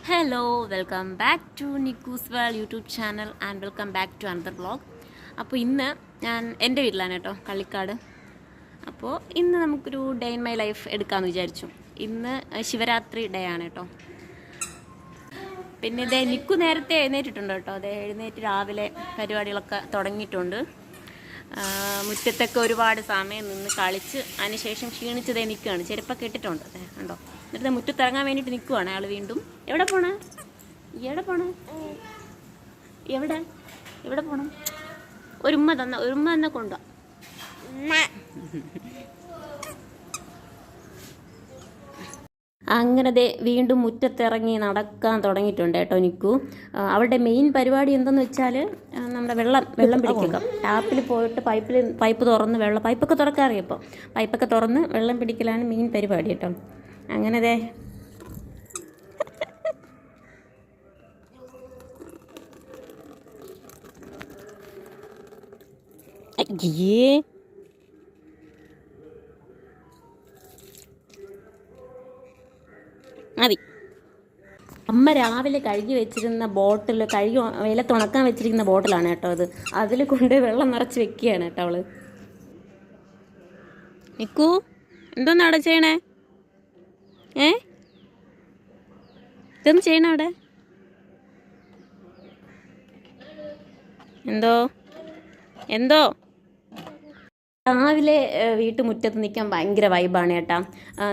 Hello welcome back to Nikku's world YouTube channel and welcome back to another vlog. അപ്പോൾ ഇന്ന് ഞാൻ എൻ്റെ വീട്ടിലാണ് കേട്ടോ, കള്ളിക്കാട്. അപ്പോൾ ഇന്ന് നമുക്കൊരു ഡേ ഇൻ മൈ ലൈഫ് എടുക്കാമെന്ന് വിചാരിച്ചു. ഇന്ന് ശിവരാത്രി ഡേ ആണ് കേട്ടോ. പിന്നെ ഇതേ നിക്കു നേരത്തെ എഴുന്നേറ്റിട്ടുണ്ട് കേട്ടോ. അതേ എഴുന്നേറ്റ് രാവിലെ പരിപാടികളൊക്കെ തുടങ്ങിയിട്ടുണ്ട്. മുറ്റത്തൊക്കെ ഒരുപാട് സമയം നിന്ന് കളിച്ച് അതിനുശേഷം ക്ഷീണിച്ചതേ നിൽക്കുകയാണ്. ചെരുപ്പൊക്കെ ഇട്ടിട്ടുണ്ട് അതെ കണ്ടോ. എന്നിട്ട് മുറ്റത്തിറങ്ങാൻ വേണ്ടിയിട്ട് നിൽക്കുവാണ് അയാൾ വീണ്ടും. എവിടെ പോണേ എവിടെ പോണം? ഒരു ഉമ്മ തന്നെ കൊണ്ടുവാ. അങ്ങനെ വീണ്ടും മുറ്റത്തിറങ്ങി നടക്കാൻ തുടങ്ങിയിട്ടുണ്ട് കേട്ടോ നിക്കു. അവളുടെ മെയിൻ പരിപാടി എന്തെന്ന് വെച്ചാൽ നമ്മുടെ വെള്ളം പിടിക്കുക. ടാപ്പിൽ പോയിട്ട് പൈപ്പ് തുറന്ന് പൈപ്പൊക്കെ തുറക്കാറിയപ്പോൾ പൈപ്പൊക്കെ തുറന്ന് വെള്ളം പിടിക്കലാണ് മെയിൻ പരിപാടി കേട്ടോ. അങ്ങനെ അയ്യേ മതി. അമ്മ രാവിലെ കഴുകി വെച്ചിരുന്ന ബോട്ടിൽ വെയിലത്തുണക്കാൻ വെച്ചിരിക്കുന്ന ബോട്ടിലാണ് കേട്ടോ അത്. അതിൽ കൊണ്ട് വെള്ളം നിറച്ച് വെക്കുകയാണ് കേട്ടോ അവള്. നിക്കു എന്തോന്ന് അവിടെ ചെയ്യണേ? ഇതൊന്നും ചെയ്യണ അവിടെ? എന്തോ രാവിലെ വീട്ടുമുറ്റത്ത് നിൽക്കാൻ ഭയങ്കര വൈബാണ് കേട്ടോ.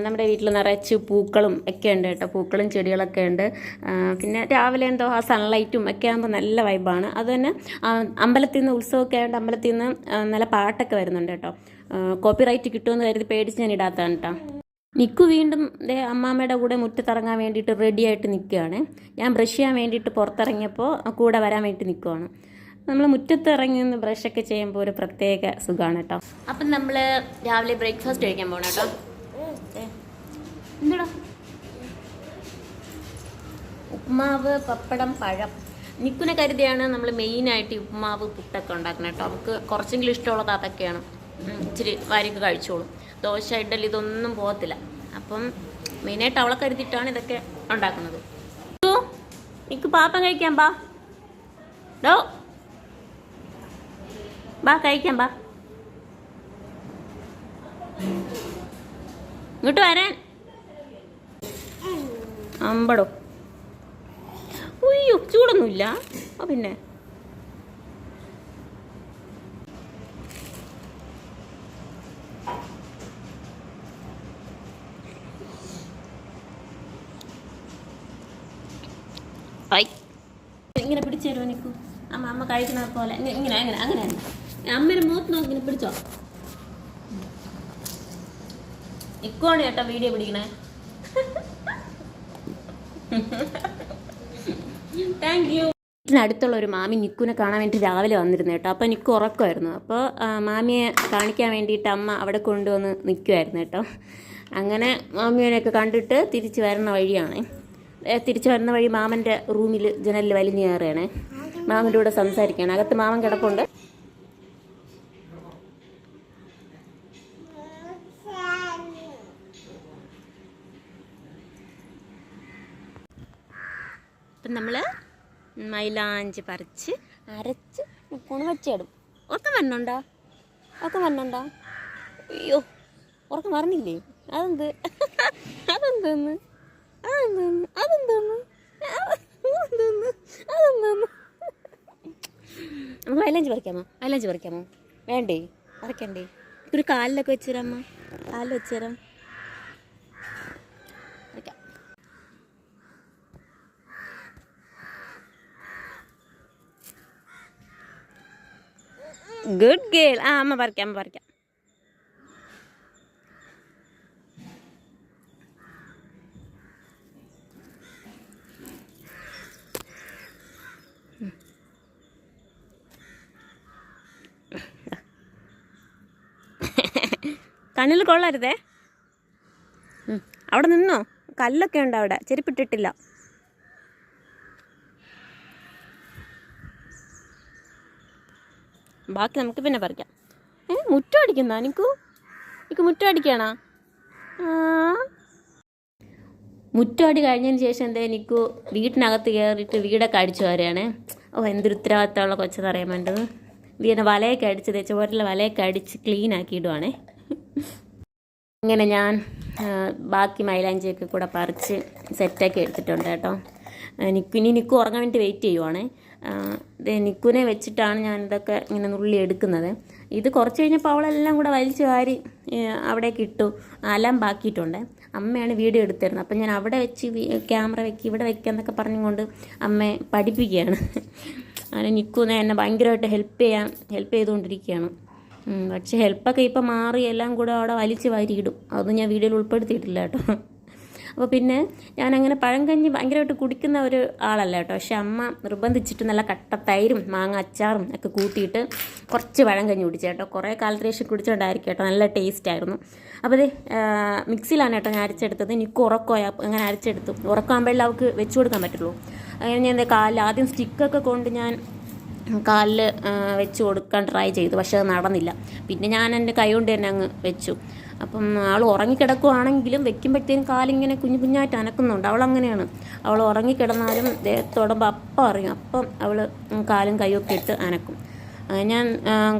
നമ്മുടെ വീട്ടിൽ നിറച്ച് പൂക്കളും ഒക്കെ ഉണ്ട് കേട്ടോ. പൂക്കളും ചെടികളൊക്കെ ഉണ്ട്. പിന്നെ രാവിലെ ആ സൺലൈറ്റും ഒക്കെ ആകുമ്പോൾ നല്ല വൈബാണ്. അത് തന്നെ അമ്പലത്തിൽ നിന്ന് ഉത്സവമൊക്കെ ആയതുകൊണ്ട് അമ്പലത്തിൽ നിന്ന് നല്ല പാട്ടൊക്കെ വരുന്നുണ്ട് കേട്ടോ. കോപ്പിറൈറ്റ് കിട്ടുമെന്ന് കരുതി പേടിച്ച് ഞാൻ ഇടാത്തതാണ് കേട്ടോ. നിക്കു വീണ്ടും അമ്മാമ്മയുടെ കൂടെ മുറ്റത്തിറങ്ങാൻ വേണ്ടിയിട്ട് റെഡി ആയിട്ട് നിൽക്കുകയാണ്. ഞാൻ ബ്രഷ് ചെയ്യാൻ വേണ്ടിയിട്ട് പുറത്തിറങ്ങിയപ്പോൾ കൂടെ വരാൻ വേണ്ടി നിൽക്കുവാണ്. നമ്മൾ മുറ്റത്ത് ഇറങ്ങി നിന്ന് ബ്രഷൊക്കെ ചെയ്യുമ്പോൾ ഒരു പ്രത്യേക സുഖമാണ് കേട്ടോ. അപ്പം നമ്മൾ രാവിലെ ബ്രേക്ക്ഫാസ്റ്റ് കഴിക്കാൻ പോകണം കേട്ടോ. എന്താടാ? ഉപ്മാവ്, പപ്പടം, പഴം. നിക്കുനെ കരുതിയാണ് നമ്മൾ മെയിനായിട്ട് ഈ ഉപ്മാവ്, പുട്ടൊക്കെ ഉണ്ടാക്കുന്നത് കേട്ടോ. നമുക്ക് കുറച്ചെങ്കിലും ഇഷ്ടമുള്ളത് അതൊക്കെയാണ്. ഇച്ചിരി വാരിക്ക് കഴിച്ചോളും. ദോശ, ഇഡ്ഡലി ഇതൊന്നും പോകത്തില്ല. അപ്പം മെയിനായിട്ട് അവളെ കരുതിയിട്ടാണ് ഇതൊക്കെ ഉണ്ടാക്കുന്നത്. നിക്ക് പാപ്പം കഴിക്കാൻ ബാ കഴിക്കാൻ ബാ. ഇങ്ങോട്ട് വരാൻ. അമ്പടോ. ഉയ്യോ ചൂടൊന്നുമില്ല. പിന്നെ ഇങ്ങനെ പിടിച്ചു തരുമോ നിക്കു? അമ്മ കഴിക്കുന്നത് പോലെ ഇങ്ങനെ അങ്ങനെ അമ്മയുടെ മുഖത്ത് നോക്കി ഇങ്ങനെ പിടിച്ചോ. നിക്കുവാണ് കേട്ടോ വീഡിയോ പിടിക്കണേ. Thank you. ഇതിനടുത്തുള്ള ഒരു മാമി നിക്കുവിനെ കാണാൻ വേണ്ടി രാവിലെ വന്നിരുന്നു കേട്ടോ. അപ്പോൾ നിക്കു ഉറക്കമായിരുന്നു. അപ്പോൾ മാമിയെ കാണിക്കാൻ വേണ്ടിയിട്ട് അമ്മ അവിടെ കൊണ്ടുവന്ന് നിൽക്കുമായിരുന്നു കേട്ടോ. അങ്ങനെ മാമിയനെയൊക്കെ കണ്ടിട്ട് തിരിച്ച് വരുന്ന വഴിയാണ്. തിരിച്ചു വരുന്ന വഴി മാമൻ്റെ റൂമിൽ ജനലിൽ വലിഞ്ഞു കയറുകയാണ്. മാമൻ്റെ കൂടെ സംസാരിക്കുകയാണ്. അകത്ത് മാമൻ കിടപ്പുണ്ട്. അപ്പം നമ്മൾ മൈലാഞ്ചി പറിച്ച് അരച്ച് മുക്കോണ് വെച്ചിടും. ഉറക്കം വരണുണ്ടോ? അയ്യോ ഉറക്കം പറഞ്ഞില്ലേ? അതെന്തോന്ന് നമുക്ക് മൈലാഞ്ചി പറിക്കാമോ? വേണ്ടേ? പറിക്കണ്ടേ? ഒരു കാലിലൊക്കെ വെച്ചുതരാം. കാലിൽ വെച്ചുതരാം. Good girl. അമ്മ പറിക്കാം. കണ്ണിൽ കൊള്ളരുതേ. അവിടെ നിന്നോ. കല്ലൊക്കെ ഉണ്ട് അവിടെ. ചെരുപ്പിട്ടിട്ടില്ല. ബാക്കി നമുക്ക് പിന്നെ പറിക്കാം. മുറ്റം അടിക്കുന്ന നിക്കു മുറ്റം അടിക്കണോ? മുറ്റമടി കഴിഞ്ഞതിന് ശേഷം നിൽക്കൂ വീട്ടിനകത്ത് കയറിയിട്ട് വീടൊക്കെ അടിച്ചു വരികയാണ്. എന്തൊരു ഉത്തരവാദിത്തമുള്ള കൊച്ചെന്ന് അറിയാൻ വേണ്ടത്. വീടിനെ വലയൊക്കെ അടിച്ച് ചോറിലെ വലയൊക്കെ അടിച്ച് ക്ലീൻ ആക്കിയിടുവാണേ. ഇങ്ങനെ ഞാൻ ബാക്കി മൈലാഞ്ചിയൊക്കെ കൂടെ പറിച്ച് സെറ്റാക്കി എടുത്തിട്ടുണ്ട് കേട്ടോ. നിക്കു ഉറങ്ങാൻ വേണ്ടി വെയിറ്റ് ചെയ്യുവാണേ. നിക്കുവിനെ വെച്ചിട്ടാണ് ഞാനിതൊക്കെ ഇങ്ങനെ നുള്ളി എടുക്കുന്നത്. ഇത് കുറച്ച് കഴിഞ്ഞപ്പോൾ അവളെല്ലാം കൂടെ വലിച്ചു വാരി അവിടേക്ക് ഇട്ടു. ബാക്കിയിട്ടുണ്ട്. അമ്മയാണ് വീഡിയോ എടുത്തിരുന്നത്. അപ്പം ഞാൻ അവിടെ വെച്ച് ക്യാമറ വെക്കി ഇവിടെ വെക്കാന്നൊക്കെ പറഞ്ഞുകൊണ്ട് അമ്മയെ പഠിപ്പിക്കുകയാണ്. അങ്ങനെ നിക്കുവിനെ എന്നെ ഭയങ്കരമായിട്ട് ഹെൽപ്പ് ചെയ്തുകൊണ്ടിരിക്കുകയാണ്. പക്ഷേ ഹെൽപ്പൊക്കെ ഇപ്പം മാറി എല്ലാം കൂടെ അവിടെ വലിച്ച് വാരിയിടും. അതൊന്നും ഞാൻ വീഡിയോയിൽ ഉൾപ്പെടുത്തിയിട്ടില്ല കേട്ടോ. അപ്പോൾ പിന്നെ ഞാനങ്ങനെ പഴങ്കഞ്ഞി ഭയങ്കരമായിട്ട് കുടിക്കുന്ന ഒരു ആളല്ല കേട്ടോ. പക്ഷെ അമ്മ നിർബന്ധിച്ചിട്ട് നല്ല കട്ടത്തൈരും മാങ്ങ അച്ചാറും ഒക്കെ കൂട്ടിയിട്ട് കുറച്ച് പഴങ്കഞ്ഞി കുടിച്ചു കേട്ടോ. കുറേ കാലത്തിന് ശേഷം കുടിച്ചുകൊണ്ടായിരിക്കും കേട്ടോ. നല്ല ടേസ്റ്റ് ആയിരുന്നു. അപ്പോൾ ഇത് മിക്സിയിലാണ് കേട്ടോ ഞാൻ അരച്ചെടുത്തത്. എനിക്ക് ഉറക്കമായി അങ്ങനെ അരച്ചെടുത്തു. ഉറക്കമാകുമ്പോഴേ അവൾക്ക് വെച്ച് കൊടുക്കാൻ പറ്റുള്ളൂ. അങ്ങനെ ഞാൻ കാലിൽ ആദ്യം സ്റ്റിക്കൊക്കെ കൊണ്ട് ഞാൻ കാലിൽ വെച്ച് കൊടുക്കാൻ ട്രൈ ചെയ്തു. പക്ഷെ അത് നടന്നില്ല. പിന്നെ ഞാൻ എൻ്റെ കൈ കൊണ്ട് തന്നെ അങ്ങ് വെച്ചു. അപ്പം ആൾ ഉറങ്ങിക്കിടക്കുവാണെങ്കിലും വെക്കുമ്പോഴത്തേക്കും കാലിങ്ങനെ കുഞ്ഞായിട്ട് അനക്കുന്നുണ്ട്. അവളങ്ങനെയാണ്. അവൾ ഉറങ്ങിക്കിടന്നാലും ദേഹത്തോടുമ്പോൾ അപ്പം അറിയും. അപ്പം അവൾ കാലും കൈയൊക്കെ ഇട്ട് അനക്കും. ഞാൻ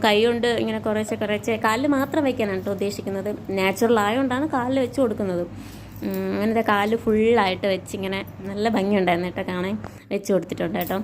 കൈ കൊണ്ട് ഇങ്ങനെ കുറേശ്ശെ കാലിൽ മാത്രം വയ്ക്കാനാണ് കേട്ടോ ഉദ്ദേശിക്കുന്നത്. നാച്ചുറൽ ആയതുകൊണ്ടാണ് കാലിൽ വെച്ച് കൊടുക്കുന്നത്. അങ്ങനത്തെ കാല് ഫുള്ളായിട്ട് വെച്ചിങ്ങനെ നല്ല ഭംഗിയുണ്ടായിരുന്നു കേട്ടോ കാണാൻ. വെച്ച് കൊടുത്തിട്ടുണ്ട് കേട്ടോ.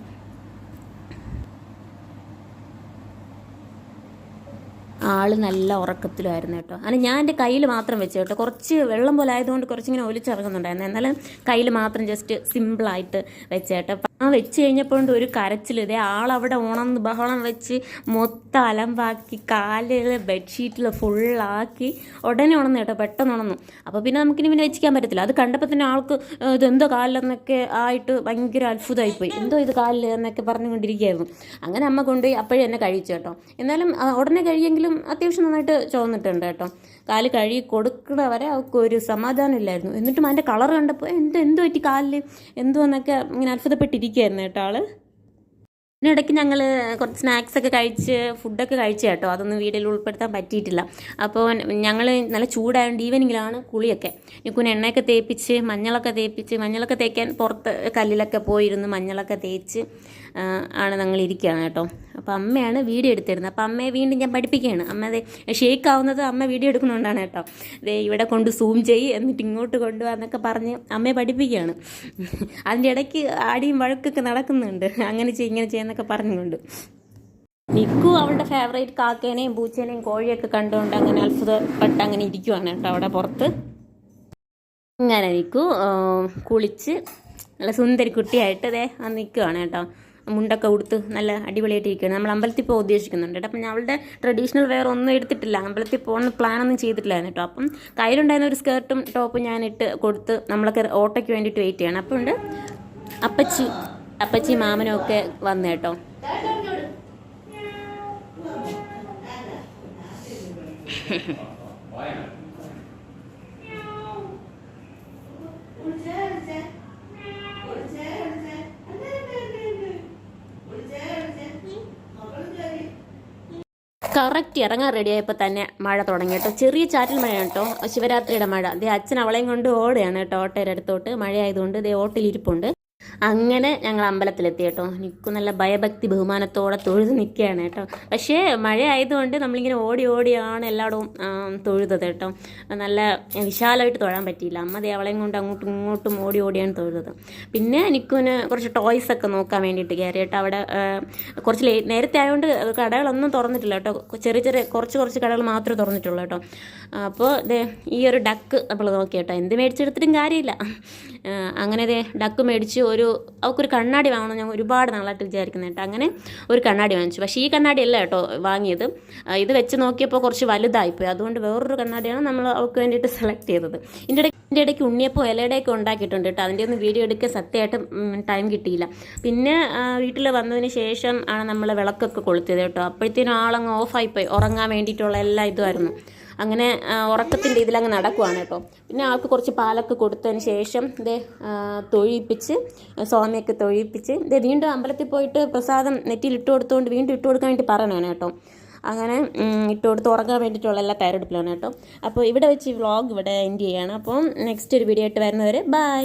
ആൾ നല്ല ഉറക്കത്തിലായിരുന്നു കേട്ടോ. അങ്ങനെ ഞാൻ എൻ്റെ കയ്യിൽ മാത്രം വെച്ച് കേട്ടോ. കുറച്ച് വെള്ളം പോലെ ആയതുകൊണ്ട് കുറച്ചിങ്ങനെ ഒലിച്ചിറങ്ങുന്നുണ്ടായിരുന്നു. എന്നാലും കയ്യിൽ മാത്രം ജസ്റ്റ് സിമ്പിളായിട്ട് വെച്ച് കേട്ടോ. ആ വെച്ച് കഴിഞ്ഞപ്പോഴും ഒരു കരച്ചിൽ. ഇതേ ആളവിടെ ഉണർന്ന് ബഹളം വെച്ച് മൊത്തം അലമ്പാക്കി കാലിൽ ബെഡ്ഷീറ്റിൽ ഫുള്ളാക്കി ഉടനെ ഉണർന്നു കേട്ടോ. പെട്ടെന്ന് ഉണർന്നു. അപ്പോൾ പിന്നെ നമുക്കിനി പിന്നെ വെച്ചിക്കാൻ പറ്റത്തില്ല. അത് കണ്ടപ്പോൾ തന്നെ ആൾക്ക് ഇതെന്തോ കാലിലെന്നൊക്കെ ആയിട്ട് ഭയങ്കര അത്ഭുതമായിപ്പോയി. എന്തോ ഇത് കാലിൽ എന്നൊക്കെ പറഞ്ഞുകൊണ്ടിരിക്കുകയായിരുന്നു. അങ്ങനെ അമ്മ കൊണ്ടുപോയി അപ്പോഴും എന്നെ കഴിച്ചു കേട്ടോ. എന്നാലും ഉടനെ കഴിയെങ്കിലും അത്യാവശ്യം നന്നായിട്ട് ചോന്നിട്ടുണ്ട് കേട്ടോ. കാല് കഴുകി കൊടുക്കണ വരെ അവൾക്ക് ഒരു സമാധാനം ഇല്ലായിരുന്നു. എന്നിട്ടും അതിൻ്റെ കളർ കണ്ടപ്പോൾ എന്തോ പറ്റി കാലിൽ എന്തോന്നൊക്കെ ഇങ്ങനെ അത്ഭുതപ്പെട്ടിരിക്കുകയായിരുന്നു കേട്ടോ ആൾ. ഇതിനിടയ്ക്ക് ഞങ്ങൾ കുറച്ച് സ്നാക്സൊക്കെ കഴിച്ച് ഫുഡൊക്കെ കഴിച്ചു കേട്ടോ. അതൊന്നും വീഡിയോയിൽ ഉൾപ്പെടുത്താൻ പറ്റിയിട്ടില്ല. അപ്പോൾ ഞങ്ങൾ നല്ല ചൂടായതുകൊണ്ട് ഈവനിങ്ങിലാണ് കുളിയൊക്കെ. നിക്കുവിന് എണ്ണയൊക്കെ തേപ്പിച്ച് മഞ്ഞളൊക്കെ തേക്കാൻ പുറത്ത് കല്ലിലൊക്കെ പോയിരുന്ന് മഞ്ഞളൊക്കെ തേച്ച് ആണ് ഞങ്ങൾ ഇരിക്കുകയാണ് കേട്ടോ. അപ്പോൾ അമ്മയാണ് വീഡിയോ എടുത്തിരുന്നത്. അപ്പോൾ അമ്മയെ വീണ്ടും ഞാൻ പഠിപ്പിക്കുകയാണ്. അമ്മ അതെ ഷേക്ക് ആവുന്നത് അമ്മ വീഡിയോ എടുക്കുന്നതുകൊണ്ടാണ് കേട്ടോ. ദേ ഇവിടെ കൊണ്ട് സൂം ചെയ്യ് എന്നിട്ട് ഇങ്ങോട്ട് കൊണ്ടുപോകാൻ എന്നൊക്കെ പറഞ്ഞ് അമ്മയെ പഠിപ്പിക്കുകയാണ്. അതിൻ്റെ ഇടയ്ക്ക് ആടിയും വഴക്കൊക്കെ നടക്കുന്നുണ്ട്. അങ്ങനെ ഇങ്ങനെ ചെയ്യുന്നൊക്കെ പറഞ്ഞുകൊണ്ട്. നിക്കു അവളുടെ ഫേവറേറ്റ് കാക്കേനെയും പൂച്ചേനെയും കോഴിയൊക്കെ കണ്ടുകൊണ്ട് അങ്ങനെ അത്ഭുതപ്പെട്ട് അങ്ങനെ ഇരിക്കുവാണ് കേട്ടോ അവിടെ പുറത്ത്. അങ്ങനെ നിക്കു കുളിച്ച് നല്ല സുന്ദരി കുട്ടിയായിട്ട് അതേ നിൽക്കുകയാണ് കേട്ടോ. മുണ്ടൊക്കെ ഉടുത്ത് നല്ല അടിപൊളിയായിട്ട് ഇരിക്കുകയാണ്. നമ്മൾ അമ്പലത്തിൽ പോകാൻ ഉദ്ദേശിക്കുന്നുണ്ട് കേട്ടോ. അപ്പം ഞാൻ അവളുടെ ട്രഡീഷണൽ വെയർ ഒന്നും എടുത്തിട്ടില്ല. അമ്പലത്തിൽ പോകുന്ന പ്ലാനൊന്നും ചെയ്തിട്ടില്ലായിരുന്നു കേട്ടോ. അപ്പം കയ്യിലുണ്ടായിരുന്ന ഒരു സ്കേർട്ടും ടോപ്പും ഞാൻ ഇട്ട് കൊടുത്ത് നമ്മളൊക്കെ ഓട്ടോയ്ക്ക് വേണ്ടിയിട്ട് വെയിറ്റ് ചെയ്യണം. അപ്പോൾ ഉണ്ട് അപ്പച്ചി മാമനും ഒക്കെ വന്നു കേട്ടോ. കറക്റ്റ് ഇറങ്ങാൻ റെഡിയായപ്പോൾ തന്നെ മഴ തുടങ്ങി കേട്ടോ. ചെറിയ ചാറ്റൽ മഴയാണ് കേട്ടോ. ശിവരാത്രിയുടെ മഴ. ദേ അച്ഛൻ അവളെയും കൊണ്ട് ഓടുകയാണ് കേട്ടോ ഓട്ടയുടെ അടുത്തോട്ട്. മഴയായതുകൊണ്ട് ദേ ഓട്ടയിലിരിപ്പുണ്ട്. അങ്ങനെ ഞങ്ങൾ അമ്പലത്തിലെത്തി കേട്ടോ. നിക്കു നല്ല ഭയഭക്തി ബഹുമാനത്തോടെ തൊഴുത് നിൽക്കുകയാണ് കേട്ടോ. പക്ഷേ മഴ ആയതുകൊണ്ട് നമ്മളിങ്ങനെ ഓടിയാണ് എല്ലായിടവും തൊഴുതത് കേട്ടോ. നല്ല വിശാലമായിട്ട് തൊഴാൻ പറ്റിയില്ല. അമ്മ ദേ അവളെയും കൊണ്ട് അങ്ങോട്ടും ഇങ്ങോട്ടും ഓടിയാണ് തൊഴുതത്. പിന്നെ നിക്കുവിന് കുറച്ച് ടോയ്സൊക്കെ നോക്കാൻ വേണ്ടിയിട്ട് കയറി കേട്ടോ. അവിടെ കുറച്ച് നേരത്തെ ആയതുകൊണ്ട് കടകളൊന്നും തുറന്നിട്ടില്ല കേട്ടോ. ചെറിയ കുറച്ച് കടകൾ മാത്രമേ തുറന്നിട്ടുള്ളൂ കേട്ടോ. അപ്പോൾ ഈ ഒരു ഡക്ക് നമ്മൾ നോക്കി കേട്ടോ. എന്ത് മേടിച്ചെടുത്തിട്ടും കാര്യമില്ല. അങ്ങനെ ഡക്ക് മേടിച്ച് അവൾക്കൊരു കണ്ണാടി വാങ്ങണം ഞാൻ ഒരുപാട് നാളായിട്ട് വിചാരിക്കുന്നത് കേട്ടോ. അങ്ങനെ ഒരു കണ്ണാടി വാങ്ങിച്ചു. പക്ഷേ ഈ കണ്ണാടി അല്ല കേട്ടോ വാങ്ങിയത്. ഇത് വെച്ച് നോക്കിയപ്പോൾ കുറച്ച് വലുതായിപ്പോയി. അതുകൊണ്ട് വേറൊരു കണ്ണാടിയാണ് നമ്മൾ അവൾക്ക് വേണ്ടിയിട്ട് സെലക്ട് ചെയ്തത്. ഇതിൻ്റെ ഇടയ്ക്ക് ഉണ്ണിയപ്പോൾ ഇലയുടെയൊക്കെ ഉണ്ടാക്കിയിട്ടുണ്ട് കേട്ടോ. അതിൻ്റെ ഒന്നും വീഡിയോ എടുക്കാൻ സത്യമായിട്ട് ടൈം കിട്ടിയില്ല. പിന്നെ വീട്ടിൽ വന്നതിന് ശേഷം ആണ് നമ്മൾ വിളക്കൊക്കെ കൊളുത്തിയത് കേട്ടോ. അപ്പോഴത്തേനും ആളങ്ങ് ഓഫായിപ്പോയി. ഉറങ്ങാൻ വേണ്ടിയിട്ടുള്ള എല്ലാ ഇതുമായിരുന്നു. അങ്ങനെ ഉറക്കത്തിൻ്റെ ഇതിലങ്ങ് നടക്കുവാണ് കേട്ടോ. പിന്നെ ആൾക്ക് കുറച്ച് പാലൊക്കെ കൊടുത്തതിന് ശേഷം തൊഴിപ്പിച്ച് സ്വാമിയൊക്കെ തൊഴിപ്പിച്ച് വീണ്ടും അമ്പലത്തിൽ പോയിട്ട് പ്രസാദം നെറ്റിയിൽ ഇട്ട് കൊടുത്തുകൊണ്ട് വീണ്ടും ഇട്ട് കൊടുക്കാൻ വേണ്ടി പറയണതാണ് കേട്ടോ. അങ്ങനെ ഇട്ട് കൊടുത്ത് ഉറങ്ങാൻ വേണ്ടിയിട്ടുള്ള എല്ലാ തയ്യാറെടുപ്പിലാണ് കേട്ടോ. അപ്പോൾ ഇവിടെ വെച്ച് ഈ വ്ളോഗ് ഇവിടെ എൻഡ് ചെയ്യുകയാണ്. അപ്പം നെക്സ്റ്റ് ഒരു വീഡിയോ ആയിട്ട് വരുന്നവരെ ബൈ.